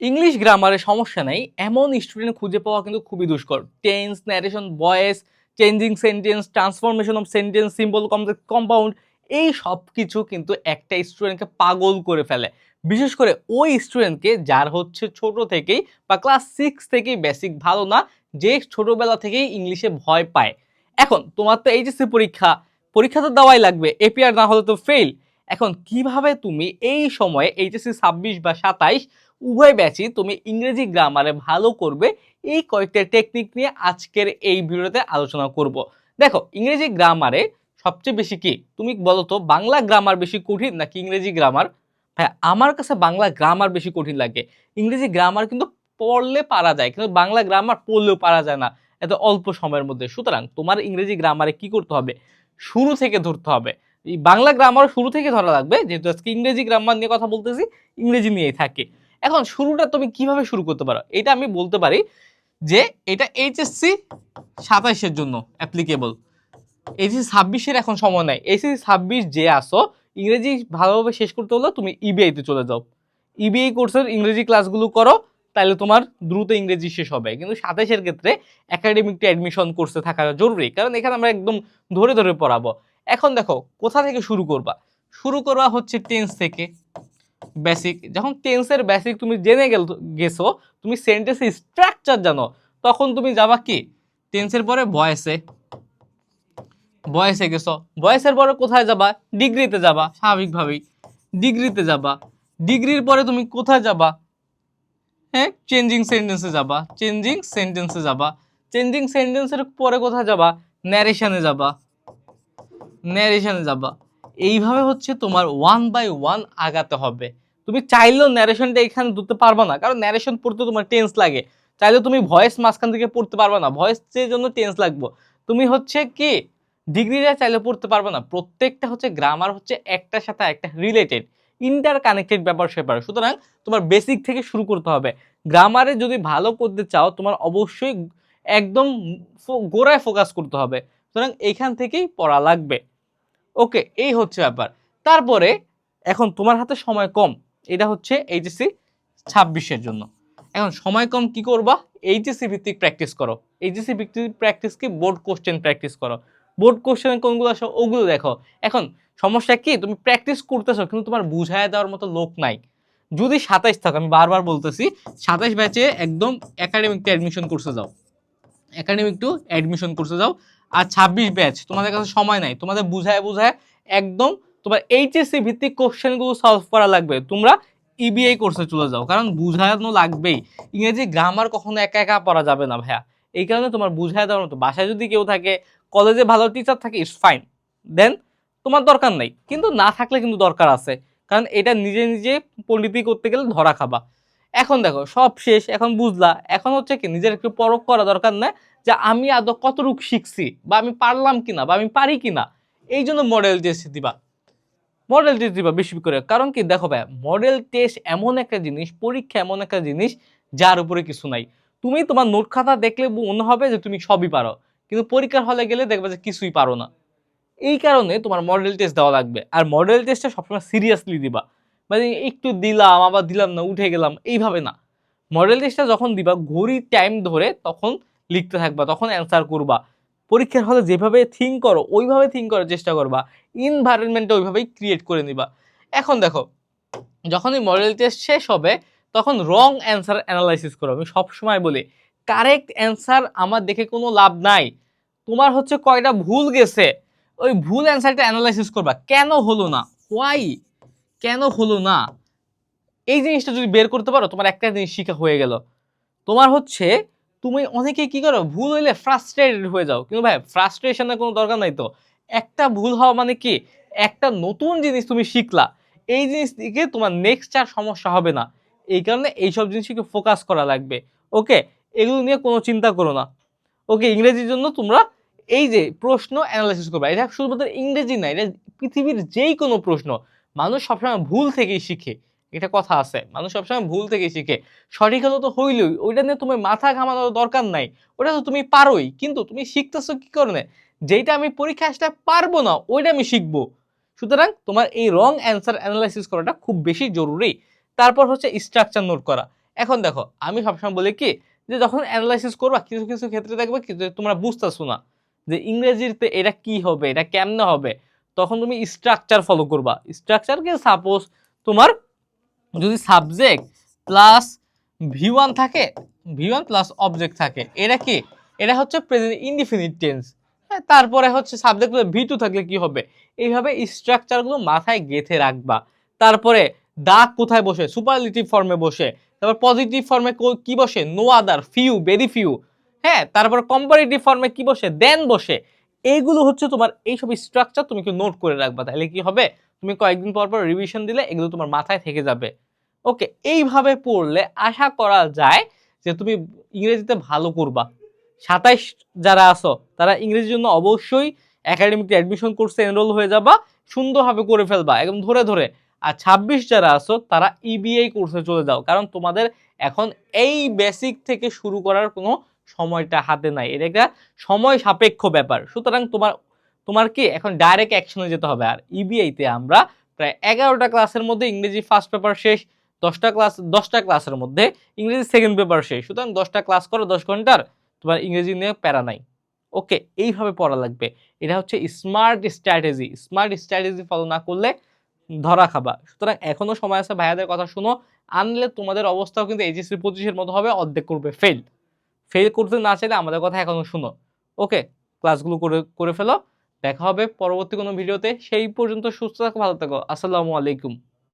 English গ্রামারে সমস্যা নাই, এমন স্টুডেন্ট খুঁজে পাওয়া কিন্তু খুবই দুষ্কর। Tense, narration, voice, changing sentence, transformation of sentence, symbol, complex, compound, এই সব কিছু কিন্তু একটা স্টুডেন্টকে পাগল করে ফেলে। বিশেষ করে ওই স্টুডেন্টকে যার হচ্ছে ছোট থেকেই বা ক্লাস 6 থেকেই বেসিক ভালো না, যে ছোটবেলা থেকেই ইংলিশে ভয় পায়। এখন তোমার তো এইচএসসি পরীক্ষা, পরীক্ষা তো দেওয়াই লাগবে, এপিআর না হলে তো ফেল। এখন কিভাবে তুমি এই সময়ে এইচএসসি 26 বা 27 উভয় ব্যাচই তুমি ইংরেজি গ্রামারে ভালো করবে, এই কয়েকটা টেকনিক নিয়ে আজকের এই ভিডিওতে আলোচনা করব। দেখো, ইংরেজি গ্রামারে সবচেয়ে বেশি কি, তুমি বলো তো, বাংলা গ্রামার বেশি কঠিন নাকি ইংরেজি গ্রামার? হ্যাঁ, আমার কাছে বাংলা গ্রামার বেশি কঠিন লাগে। ইংরেজি গ্রামার কিন্তু পড়লে পারা যায়, কিন্তু বাংলা গ্রামার পড়লেও পারা যায় না এত অল্প সময়ের মধ্যে। সুতরাং তোমার ইংরেজি গ্রামারে কি করতে হবে, শুরু থেকে ধরতে হবে। এই বাংলা গ্রামার শুরু থেকে ধরা লাগবে, যেহেতু আজকে ইংরেজি গ্রামার নিয়ে কথা বলতেছি, ইংরেজি নিয়েই থাকে। এখন শুরুটা তুমি কিভাবে শুরু করতে পারো, এটা আমি বলতে পারি যে এটা এইচএসসি 27-এর জন্য অ্যাপ্লিকেবল। এইচএসসি 26-এর এখন সময় নাই। এইচএসসি 26 যে আসো, ইংরেজি ভালোভাবে শেষ করতে হলে তুমি ইবিআইতে চলে যাও, ইবিআই কোর্সের ইংরেজি ক্লাসগুলো করো, তাহলে তোমার দ্রুত ইংরেজি শেষ হবে। কিন্তু 27-এর ক্ষেত্রে একাডেমিকটা অ্যাডমিশন কোর্সে থাকা জরুরি, কারণ এখানে আমরা একদম ধরে ধরে পড়াবো। এখন দেখো, কোথা থেকে শুরু করবা? শুরু করবা হচ্ছে টেন্স থেকে, বেসিক। যখন টেন্সের বেসিক তুমি জেনে গেছো, তুমি সেন্টেন্সের স্ট্রাকচার জানো, তখন তুমি যাবা কি, টেন্সের পরে ভয়েসে। ভয়েসে গেছো, ভয়েসের পরে কোথায় যাবা? ডিগ্রিতে যাবা স্বাভাবিকভাবেই, ডিগ্রিতে যাবা। ডিগ্রির পরে তুমি কোথায় যাবা? হ্যাঁ, চেঞ্জিং সেন্টেন্সে যাবা, চেঞ্জিং সেন্টেন্সে যাবা। চেঞ্জিং সেন্টেন্সের পরে কোথায় যাবা? ন্যারেশনে যাবা, ন্যারেশনে যাবা। এইভাবে হচ্ছে তোমার ওয়ান বাই ওয়ান আগাতে হবে। তুমি চাইলেও ন্যারেশনটা এখানে ধরতে পারবে না, কারণ ন্যারেশন পড়তে তোমার টেন্স লাগে। চাইলেও তুমি ভয়েস মাঝখান থেকে পড়তে পারবে না, ভয়েসের জন্য টেন্স লাগবে। তুমি হচ্ছে কি, ডিগ্রিটা চাইলে পড়তে পারবে না। প্রত্যেকটা হচ্ছে গ্রামার হচ্ছে একটার সাথে একটা রিলেটেড, ইন্টার কানেক্টেড ব্যাপার স্যাপার। সুতরাং তোমার বেসিক থেকে শুরু করতে হবে। গ্রামারে যদি ভালো করতে চাও, তোমার অবশ্যই একদম গোড়ায় ফোকাস করতে হবে। সুতরাং এইখান থেকেই পড়া লাগবে। ওকে, এই হচ্ছে ব্যাপার। তারপরে এখন তোমার হাতে সময় কম, এটা হচ্ছে এইচএসসি 26-এর জন্য। এখন সময় কম, কি করবা? এইচএসসি ভিত্তিক প্র্যাকটিস করো। এইচএসসি ভিত্তিক প্র্যাকটিস কি, বোর্ড কোশ্চেন প্র্যাকটিস করো। বোর্ড কোশ্চেন কোনগুলো আসে ওগুলো দেখো। এখন সমস্যা কি, তুমি প্র্যাকটিস করতেছো কিন্তু তোমার বুঝায় দেওয়ার মতো লোক নাই। যদি 27 থাকো, আমি বারবার বলতেছি, 27 ব্যাচে একদম একাডেমিক অ্যাডমিশন কোর্সে যাও, একাডেমিক টু অ্যাডমিশন কোর্সে যাও। আর 26 ব্যাচ তোমাদের কাছে সময় নাই, তোমাদের বুঝায় বুঝায় একদম তোমার এইচএসসি ভিত্তিক কোশ্চেনগুলো সলভ করা লাগবে। তোমরা ইবিআই কোর্সে চলে যাও, কারণ বুঝানো লাগবেই। ইংরেজি গ্রামার কখনো একা একা পড়া যাবে না ভাইয়া। এই কারণে তোমার বুঝায় দেওয়ার মতো, বাসায় যদি কেউ থাকে, কলেজে ভালো টিচার থাকে, ইটস ফাইন, দেন তোমার দরকার নেই। কিন্তু না থাকলে কিন্তু দরকার আছে, কারণ এটা নিজে নিজে পণ্ডিতি করতে গেলে ধরা খাবা। এখন দেখো, সব শেষ, এখন বুঝলা। এখন হচ্ছে কি, নিজের একটু পরখ করা দরকার না, যে আমি আদৌ কতটুকু শিখছি, বা আমি পারলাম কিনা, বা আমি পারি কিনা। এই জন্য মডেল টেস্ট দিবা, মডেল টেস্ট দিবা বেশি করে। কারণ কি, দেখো ভাই, মডেল টেস্ট এমন একটা জিনিস, পরীক্ষা এমন একটা জিনিস যার উপরে কিছু নাই। তুমি তোমার নোট খাতা দেখলে মনে হবে যে তুমি সবই পারো, কিন্তু পরীক্ষার হলে গেলে দেখবে যে কিছুই পারো না। এই কারণে তোমার মডেল টেস্ট দেওয়া লাগবে। আর মডেল টেস্টটা সবসময় সিরিয়াসলি দিবা, মানে একটু দিলাম আবার দিলাম না, উঠে গেলাম, এইভাবে না। মডেল টেস্টটা যখন দিবা, ঘড়ির টাইম ধরে তখন লিখতে থাকবা, তখন অ্যান্সার করবা। পরীক্ষার হলে যেভাবে থিঙ্ক করো ওইভাবে থিঙ্ক করার চেষ্টা করবা, ইনভায়রনমেন্টটা ওইভাবেই ক্রিয়েট করে নিবা। এখন দেখো, যখনই মডেল টেস্ট শেষ হবে, তখন রং অ্যান্সার অ্যানালাইসিস করো। আমি সবসময় বলি, কারেক্ট অ্যান্সার আমার দেখে কোনো লাভ নাই, তোমার হচ্ছে কয়টা ভুল গেছে, ওই ভুল অ্যান্সারটা অ্যানালাইসিস করবা। কেন হলো না, হোয়াই, কেন হলো না, এই জিনিসটা যদি বের করতে পারো, তোমার একটা জিনিস শিখা হয়ে গেল। তোমার হচ্ছে, তুমি অনেকে কি করো, ভুল হইলে ফ্রাস্ট্রেটেড হয়ে যাও, কিন্তু ভাই ফ্রাস্ট্রেশনের কোনো দরকার নাই তো। একটা ভুল হওয়া মানে কি, একটা নতুন জিনিস তুমি শিখলা, এই জিনিস থেকে তোমার নেক্সট আর সমস্যা হবে না। এই কারণে এইসব জিনিসকে ফোকাস করা লাগবে। ওকে, এগুলো নিয়ে কোনো চিন্তা করো না। ওকে, ইংরেজির জন্য তোমরা এই যে প্রশ্ন অ্যানালাইসিস করবে, এটা শুধুমাত্র ইংরেজি না, এটা পৃথিবীর যেই কোনো প্রশ্ন। মানুষ সবসময় ভুল থেকেই শিখে, এটা কথা আছে, মানুষ সবসময় ভুল থেকেই শিখে। সঠিক হলো তো হইলই, ওইটা নিয়ে তুমি মাথা ঘামানোর দরকার নাই, ওটা তো তুমি পারোই। কিন্তু তুমি শিখতেছো কি কারণে, যেটা আমি পরীক্ষা আসলে পারবো না ওইটা আমি শিখবো। সুতরাং তোমার এই রং অ্যান্সার অ্যানালাইসিস করাটা খুব বেশি জরুরি। তারপর হচ্ছে স্ট্রাকচার নোট করা। এখন দেখো আমি সবসময় বলি কি যে যখন অ্যানালাইসিস করবা কিছু কিছু ক্ষেত্রে দেখবে কি যে তোমরা বুঝতেছো না যে ইংরেজিতে এটা কি হবে, এটা কেমনে হবে, তখন তুমি স্ট্রাকচার ফলো করবা। স্ট্রাকচারকে সাপোজ তোমার যদি সাবজেক্ট প্লাস V1 থাকে, V1 প্লাস অবজেক্ট থাকে, এটা কি, এটা হচ্ছে প্রেজেন্ট ইনডিফিনিট টেন্স। হ্যাঁ, তারপরে হচ্ছে সাবজেক্ট V2 থাকলে কি হবে, এইভাবে স্ট্রাকচারগুলো মাথায় গেঁথে রাখবা। তারপরে দাগ কোথায় বসে, সুপারলেটিভ ফর্মে বসে। তারপর পজিটিভ ফর্মে কি বসে, no other, few, very few. হ্যাঁ, তারপর কম্পারেটিভ ফর্মে কি বসে, দেন বসে। এইগুলো হচ্ছে তোমার এইসব স্ট্রাকচার তুমি কি নোট করে রাখবা, তাহলে কি হবে তুমি কয়েকদিন পর পর রিভিশন দিলে এগুলো তোমার মাথায় থেকে যাবে। ওকে, এইভাবে পড়লে আশা করা যায় যে তুমি ইংরেজিতে ভালো করবা। 27 যারা আছো তারা ইংরেজির জন্য অবশ্যই একাডেমিতে অ্যাডমিশন কোর্সে এনরোল হয়ে যাবা, সুন্দরভাবে করে ফেলবা একদম ধরে ধরে। আর 26 যারা আছো তারা ইবিআই কোর্সে চলে যাও, কারণ তোমাদের এখন এই বেসিক থেকে শুরু করার কোনো সময়টা হাতে নাই, এটা একটা সময় সাপেক্ষ ব্যাপার। সুতরাং তোমার কি এখন ডাইরেক্ট অ্যাকশনে যেতে হবে। আর ইবিআইতে আমরা প্রায় 11টা ক্লাসের মধ্যে ইংরেজি ফার্স্ট পেপার শেষ, 10টা ক্লাসের মধ্যে ইংরেজি সেকেন্ড পেপার শেষ। সুতরাং 10টা ক্লাস করো 10 ঘন্টার, তোমার ইংরেজি নিয়ে প্যারা নাই। ওকে, এইভাবে পড়া লাগবে। এটা হচ্ছে smart strategy. Smart strategy follow না করলে ধরা খাবা। সুতরাং এখনো সময় আছে, ভাইয়াদের কথা শুনো, আনলে তোমাদের অবস্থাও কিন্তু এইচএসসি 25-এর মতো হবে, অর্ধেক করবে ফেল। ফেল করতে না চাইলে আমাদের কথা এখনো শুনো। ওকে, ক্লাসগুলো করে করে ফেলো। দেখা হবে পরবর্তী কোনো ভিডিওতে। সেই পর্যন্ত সুস্থ থাকো, ভালো থাকো। আসসালামু আলাইকুম।